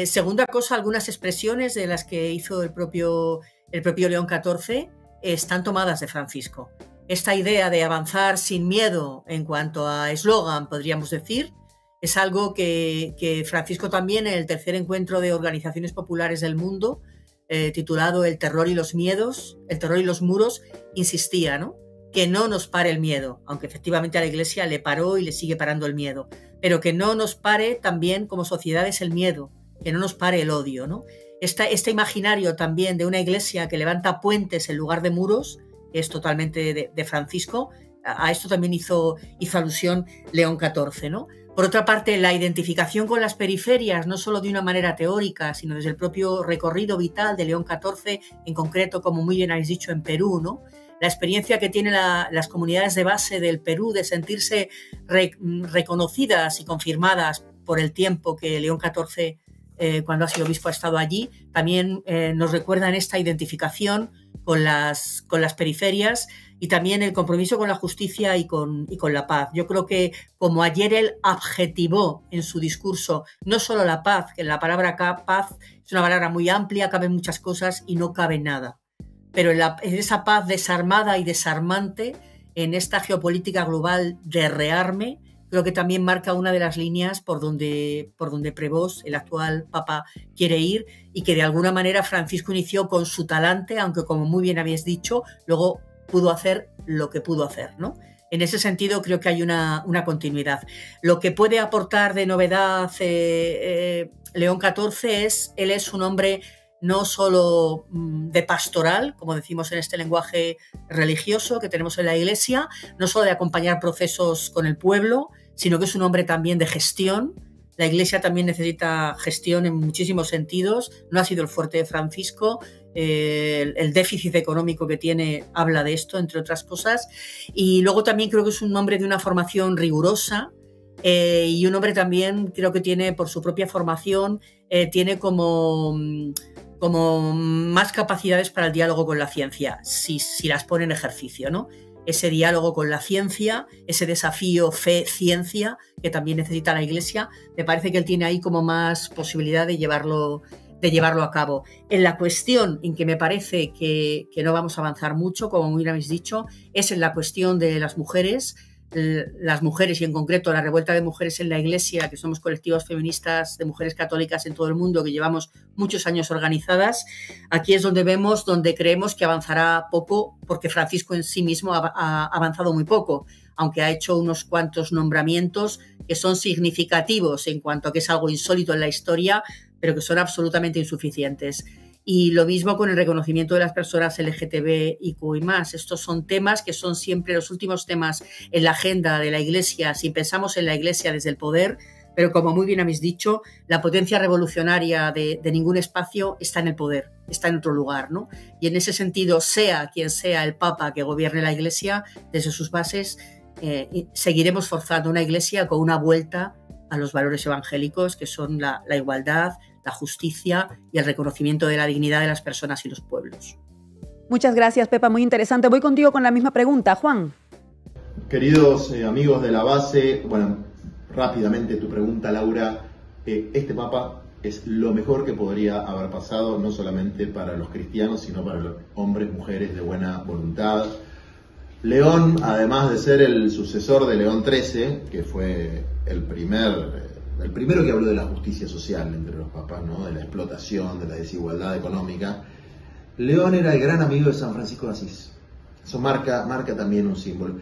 Speaker 10: Segunda cosa, algunas expresiones de las que hizo el propio León XIV están tomadas de Francisco. Esta idea de avanzar sin miedo en cuanto a eslogan, podríamos decir, es algo que Francisco también en el tercer encuentro de organizaciones populares del mundo, titulado El terror y los miedos, el terror y los muros, insistía, ¿no? Que no nos pare el miedo, aunque efectivamente a la Iglesia le paró y le sigue parando el miedo, pero que no nos pare también como sociedades el miedo, que no nos pare el odio, ¿no? Este imaginario también de una Iglesia que levanta puentes en lugar de muros, es totalmente de Francisco. A esto también hizo alusión León XIV, ¿no? Por otra parte, la identificación con las periferias, no solo de una manera teórica, sino desde el propio recorrido vital de León XIV, en concreto, como muy bien habéis dicho, en Perú, ¿no? La experiencia que tienen las comunidades de base del Perú de sentirse reconocidas y confirmadas por el tiempo que León XIV, cuando ha sido obispo, ha estado allí, también nos recuerdan esta identificación con las periferias y también el compromiso con la justicia y con la paz. Yo creo que, como ayer él adjetivó en su discurso, no solo la paz, que la palabra paz es una palabra muy amplia, caben muchas cosas y no cabe nada. Pero en esa paz desarmada y desarmante, en esta geopolítica global de rearme, creo que también marca una de las líneas por donde Prevost, el actual Papa, quiere ir, y que de alguna manera Francisco inició con su talante, aunque, como muy bien habéis dicho, luego pudo hacer lo que pudo hacer, ¿no? En ese sentido creo que hay una continuidad. Lo que puede aportar de novedad León XIV él es un hombre no solo de pastoral, como decimos en este lenguaje religioso que tenemos en la Iglesia, no solo de acompañar procesos con el pueblo, sino que es un hombre también de gestión. La Iglesia también necesita gestión en muchísimos sentidos. No ha sido el fuerte de Francisco. El déficit económico que tiene habla de esto, entre otras cosas. Y luego también creo que es un hombre de una formación rigurosa, y un hombre también creo que tiene, por su propia formación, tiene como más capacidades para el diálogo con la ciencia, si las pone en ejercicio, ¿no? Ese diálogo con la ciencia, ese desafío fe-ciencia que también necesita la Iglesia, me parece que él tiene ahí como más posibilidad de llevarlo a cabo. En la cuestión en que me parece que no vamos a avanzar mucho, como muy bien habéis dicho, es en la cuestión de las mujeres y en concreto la Revuelta de Mujeres en la Iglesia, que somos colectivos feministas de mujeres católicas en todo el mundo que llevamos muchos años organizadas. Aquí es donde creemos que avanzará poco, porque Francisco en sí mismo ha avanzado muy poco, aunque ha hecho unos cuantos nombramientos que son significativos en cuanto a que es algo insólito en la historia, pero que son absolutamente insuficientes. Y lo mismo con el reconocimiento de las personas LGTBIQ y más. Estos son temas que son siempre los últimos temas en la agenda de la Iglesia, si pensamos en la Iglesia desde el poder, pero como muy bien habéis dicho, la potencia revolucionaria de ningún espacio está en el poder, está en otro lugar, ¿no? Y en ese sentido, sea quien sea el Papa que gobierne la Iglesia, desde sus bases, seguiremos forzando una Iglesia con una vuelta a los valores evangélicos, que son la igualdad, la justicia y el reconocimiento de la dignidad de las personas y los pueblos.
Speaker 2: Muchas gracias, Pepa, muy interesante. Voy contigo con la misma pregunta, Juan.
Speaker 11: Queridos amigos de la base, bueno, rápidamente tu pregunta, Laura. Este Papa es lo mejor que podría haber pasado, no solamente para los cristianos, sino para los hombres, mujeres de buena voluntad. León, además de ser el sucesor de León XIII, que fue el primer el primero que habló de la justicia social entre los papas, ¿no? De la explotación, de la desigualdad económica. León era el gran amigo de San Francisco de Asís. Eso marca también un símbolo.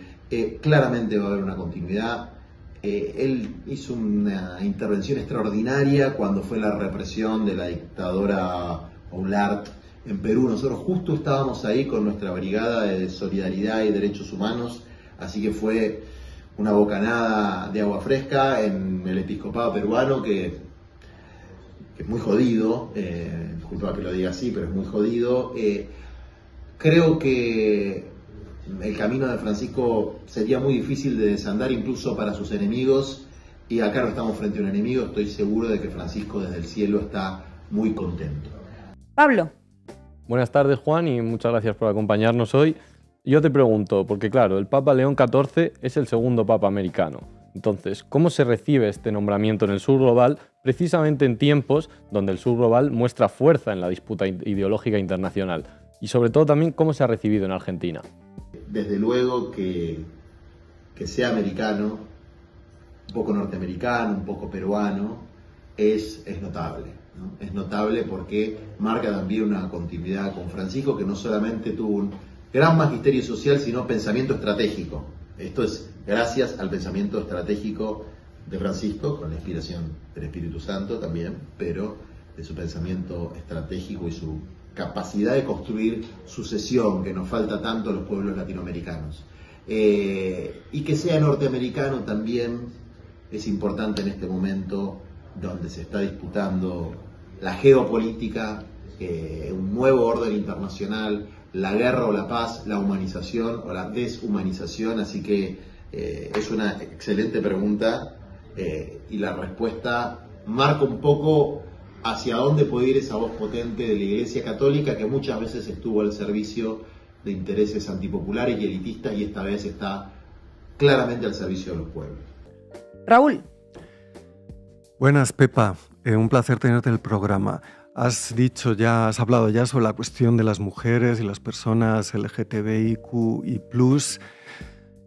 Speaker 11: Claramente va a haber una continuidad. Él hizo una intervención extraordinaria cuando fue la represión de la dictadora Oulart en Perú. Nosotros justo estábamos ahí con nuestra brigada de solidaridad y derechos humanos, así que fue una bocanada de agua fresca en el episcopado peruano que es muy jodido, disculpa que lo diga así, pero es muy jodido. Creo que el camino de Francisco sería muy difícil de desandar incluso para sus enemigos, y acá no estamos frente a un enemigo. Estoy seguro de que Francisco desde el cielo está muy contento.
Speaker 2: Pablo.
Speaker 4: Buenas tardes, Juan, y muchas gracias por acompañarnos hoy. Yo te pregunto, porque claro, el Papa León XIV es el segundo Papa americano. Entonces, ¿cómo se recibe este nombramiento en el sur global, precisamente en tiempos donde el sur global muestra fuerza en la disputa ideológica internacional? Y sobre todo también, ¿cómo se ha recibido en Argentina?
Speaker 11: Desde luego que sea americano, un poco norteamericano, un poco peruano, es notable, ¿no? Es notable porque marca también una continuidad con Francisco, que no solamente tuvo un gran magisterio social, sino pensamiento estratégico. Esto es gracias al pensamiento estratégico de Francisco, con la inspiración del Espíritu Santo también, pero de su pensamiento estratégico y su capacidad de construir sucesión, que nos falta tanto a los pueblos latinoamericanos. Y que sea norteamericano también es importante en este momento donde se está disputando la geopolítica, un nuevo orden internacional, la guerra o la paz, la humanización o la deshumanización. Así que es una excelente pregunta, y la respuesta marca un poco hacia dónde puede ir esa voz potente de la Iglesia Católica, que muchas veces estuvo al servicio de intereses antipopulares y elitistas, y esta vez está claramente al servicio de los pueblos.
Speaker 2: Raúl.
Speaker 5: Buenas, Pepa. Un placer tenerte en el programa. Has hablado ya sobre la cuestión de las mujeres y las personas LGTBIQ y plus,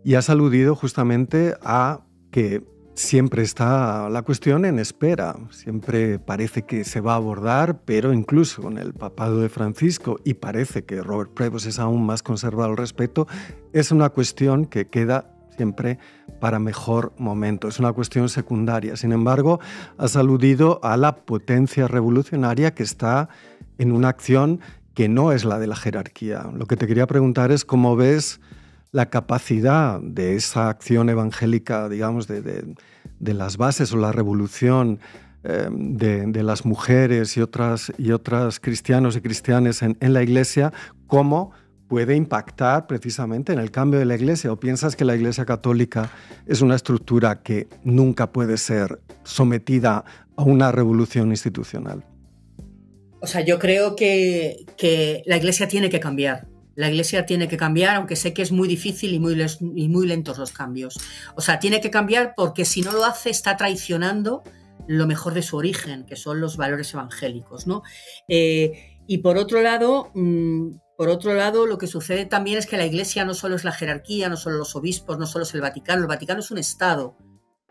Speaker 5: y has aludido justamente a que siempre está la cuestión en espera. Siempre parece que se va a abordar, pero incluso con el papado de Francisco, y parece que Robert Prevost es aún más conservador al respecto, es una cuestión que queda siempre para mejor momento. Es una cuestión secundaria. Sin embargo, has aludido a la potencia revolucionaria que está en una acción que no es la de la jerarquía. Lo que te quería preguntar es cómo ves la capacidad de esa acción evangélica, digamos, de las bases o la revolución de las mujeres y otras cristianos y cristianas en la Iglesia, cómo puede impactar precisamente en el cambio de la Iglesia. ¿O piensas que la Iglesia Católica es una estructura que nunca puede ser sometida a una revolución institucional?
Speaker 10: O sea, yo creo que la Iglesia tiene que cambiar. La Iglesia tiene que cambiar, aunque sé que es muy difícil y muy lentos los cambios. O sea, tiene que cambiar porque si no lo hace está traicionando lo mejor de su origen, que son los valores evangélicos, ¿no? Y por otro lado, lo que sucede también es que la Iglesia no solo es la jerarquía, no solo los obispos, no solo es el Vaticano. El Vaticano es un Estado,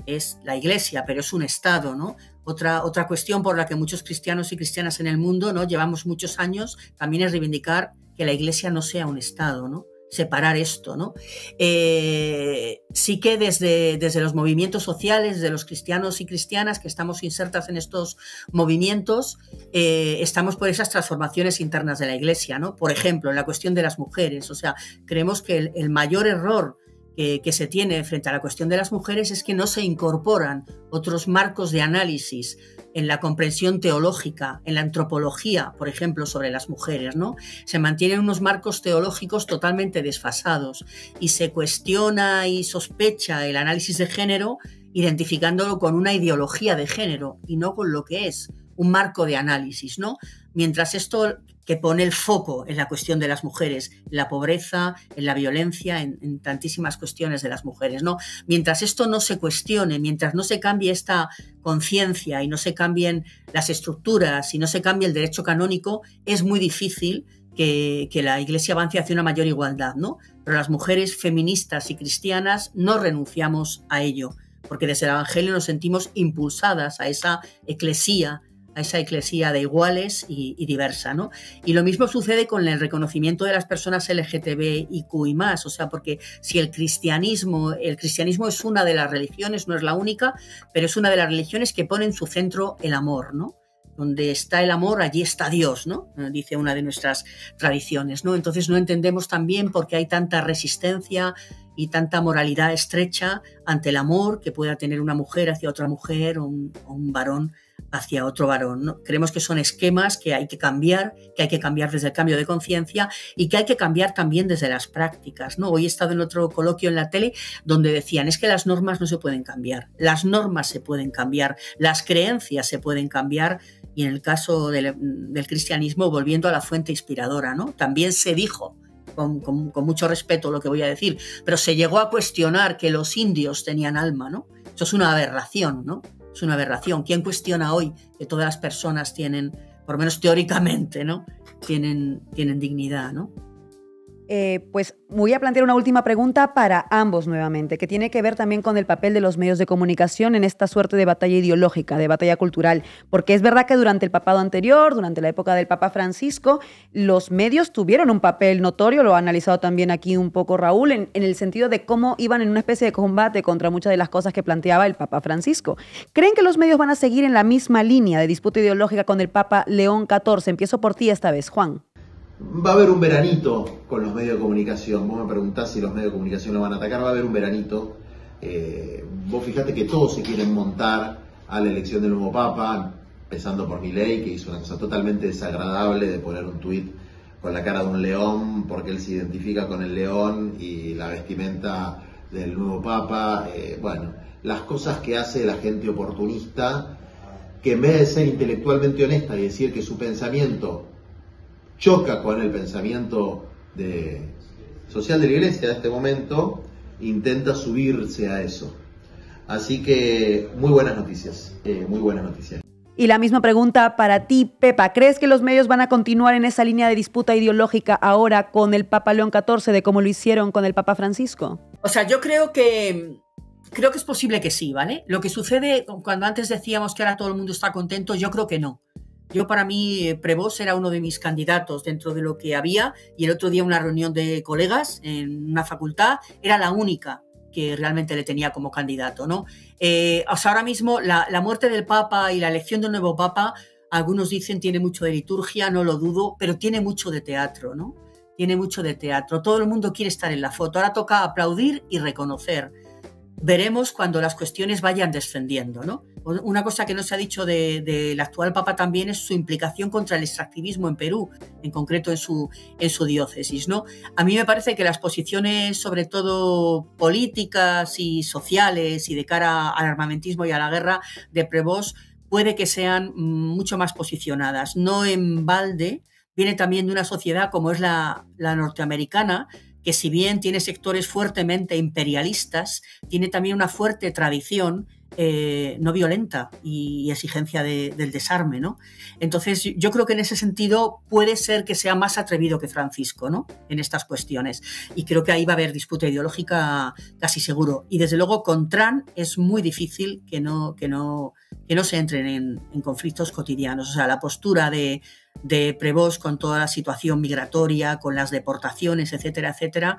Speaker 10: es la Iglesia, pero es un Estado, ¿no? Otra cuestión por la que muchos cristianos y cristianas en el mundo, ¿no?, llevamos muchos años también es reivindicar que la Iglesia no sea un Estado, ¿no? Separar esto, ¿no? Sí que desde los movimientos sociales, de los cristianos y cristianas que estamos insertas en estos movimientos, estamos por esas transformaciones internas de la Iglesia, ¿no? Por ejemplo, en la cuestión de las mujeres. O sea, creemos que el mayor error que se tiene frente a la cuestión de las mujeres es que no se incorporan otros marcos de análisis en la comprensión teológica, en la antropología, por ejemplo, sobre las mujeres, ¿no? Se mantienen unos marcos teológicos totalmente desfasados y se cuestiona y sospecha el análisis de género identificándolo con una ideología de género y no con lo que es un marco de análisis, ¿no? Mientras esto que pone el foco en la cuestión de las mujeres, en la pobreza, en la violencia, en tantísimas cuestiones de las mujeres, ¿no? Mientras esto no se cuestione, mientras no se cambie esta conciencia y no se cambien las estructuras y no se cambie el derecho canónico, es muy difícil que la Iglesia avance hacia una mayor igualdad, ¿no? Pero las mujeres feministas y cristianas no renunciamos a ello, porque desde el Evangelio nos sentimos impulsadas a esa eclesía de iguales y diversa, ¿no? Y lo mismo sucede con el reconocimiento de las personas LGTBIQ y más, o sea, porque si el cristianismo es una de las religiones, no es la única, pero es una de las religiones que pone en su centro el amor, ¿no? Donde está el amor, allí está Dios, ¿no? Dice una de nuestras tradiciones, ¿no? Entonces no entendemos también por qué hay tanta resistencia y tanta moralidad estrecha ante el amor que pueda tener una mujer hacia otra mujer o un varón hacia otro varón, ¿no? Creemos que son esquemas que hay que cambiar desde el cambio de conciencia y que hay que cambiar también desde las prácticas, ¿no? Hoy he estado en otro coloquio en la tele donde decían, es que las normas no se pueden cambiar, las normas se pueden cambiar, las creencias se pueden cambiar, y en el caso del cristianismo, volviendo a la fuente inspiradora, ¿no? También se dijo, con mucho respeto lo que voy a decir, pero se llegó a cuestionar que los indios tenían alma, ¿no? Eso es una aberración, ¿no? Es una aberración. ¿Quién cuestiona hoy que todas las personas tienen, por lo menos teóricamente, ¿no? Tienen dignidad, ¿no?
Speaker 2: Pues voy a plantear una última pregunta para ambos nuevamente, que tiene que ver también con el papel de los medios de comunicación en esta suerte de batalla ideológica, de batalla cultural, porque es verdad que durante el papado anterior, durante la época del Papa Francisco, los medios tuvieron un papel notorio, lo ha analizado también aquí un poco Raúl, en el sentido de cómo iban en una especie de combate contra muchas de las cosas que planteaba el Papa Francisco. ¿Creen que los medios van a seguir en la misma línea de disputa ideológica con el Papa León XIV? Empiezo por ti esta vez, Juan.
Speaker 11: Va a haber un veranito con los medios de comunicación. Vos me preguntás si los medios de comunicación lo van a atacar. Va a haber un veranito. Vos fijate que todos se quieren montar a la elección del nuevo Papa, empezando por Milei, que hizo una cosa totalmente desagradable de poner un tuit con la cara de un león, porque él se identifica con el león y la vestimenta del nuevo Papa. Bueno, las cosas que hace la gente oportunista, que en vez de ser intelectualmente honesta y decir que su pensamiento choca con el pensamiento social de la Iglesia de este momento, intenta subirse a eso. Así que muy buenas noticias, muy buenas noticias.
Speaker 2: Y la misma pregunta para ti, Pepa. ¿Crees que los medios van a continuar en esa línea de disputa ideológica ahora con el Papa León XIV, de como lo hicieron con el Papa Francisco?
Speaker 10: O sea, yo creo que es posible que sí, ¿vale? Lo que sucede cuando antes decíamos que ahora todo el mundo está contento, yo creo que no. Para mí, Prevost era uno de mis candidatos dentro de lo que había, y el otro día una reunión de colegas en una facultad era la única que realmente le tenía como candidato, ¿no? O sea, ahora mismo la muerte del Papa y la elección del nuevo Papa, algunos dicen tiene mucho de liturgia, no lo dudo, pero tiene mucho de teatro, ¿no? Tiene mucho de teatro. Todo el mundo quiere estar en la foto. Ahora toca aplaudir y reconocer. Veremos cuando las cuestiones vayan descendiendo, ¿no? Una cosa que no se ha dicho del actual Papa también es su implicación contra el extractivismo en Perú, en concreto en su diócesis, ¿no? A mí me parece que las posiciones, sobre todo políticas y sociales y de cara al armamentismo y a la guerra de Prevost, puede que sean mucho más posicionadas. No en balde, viene también de una sociedad como es la norteamericana, que si bien tiene sectores fuertemente imperialistas, tiene también una fuerte tradición no violenta y exigencia del desarme, ¿no? Entonces, yo creo que en ese sentido puede ser que sea más atrevido que Francisco, ¿no? En estas cuestiones. Y creo que ahí va a haber disputa ideológica casi seguro. Y desde luego con Trump es muy difícil que no se entren en conflictos cotidianos. O sea, la postura de Prevost con toda la situación migratoria, con las deportaciones, etcétera, etcétera,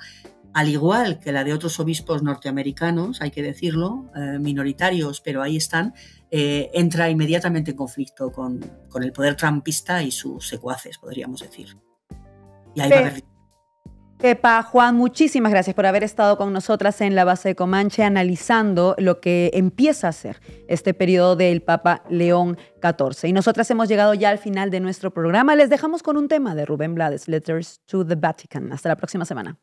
Speaker 10: al igual que la de otros obispos norteamericanos, hay que decirlo, minoritarios, pero ahí están, entra inmediatamente en conflicto con el poder trumpista y sus secuaces, podríamos decir. Y ahí va a haber...
Speaker 2: Pepa, Juan, muchísimas gracias por haber estado con nosotras en La Base de Comanche analizando lo que empieza a ser este periodo del Papa León XIV. Y nosotras hemos llegado ya al final de nuestro programa. Les dejamos con un tema de Rubén Blades, Letters to the Vatican. Hasta la próxima semana.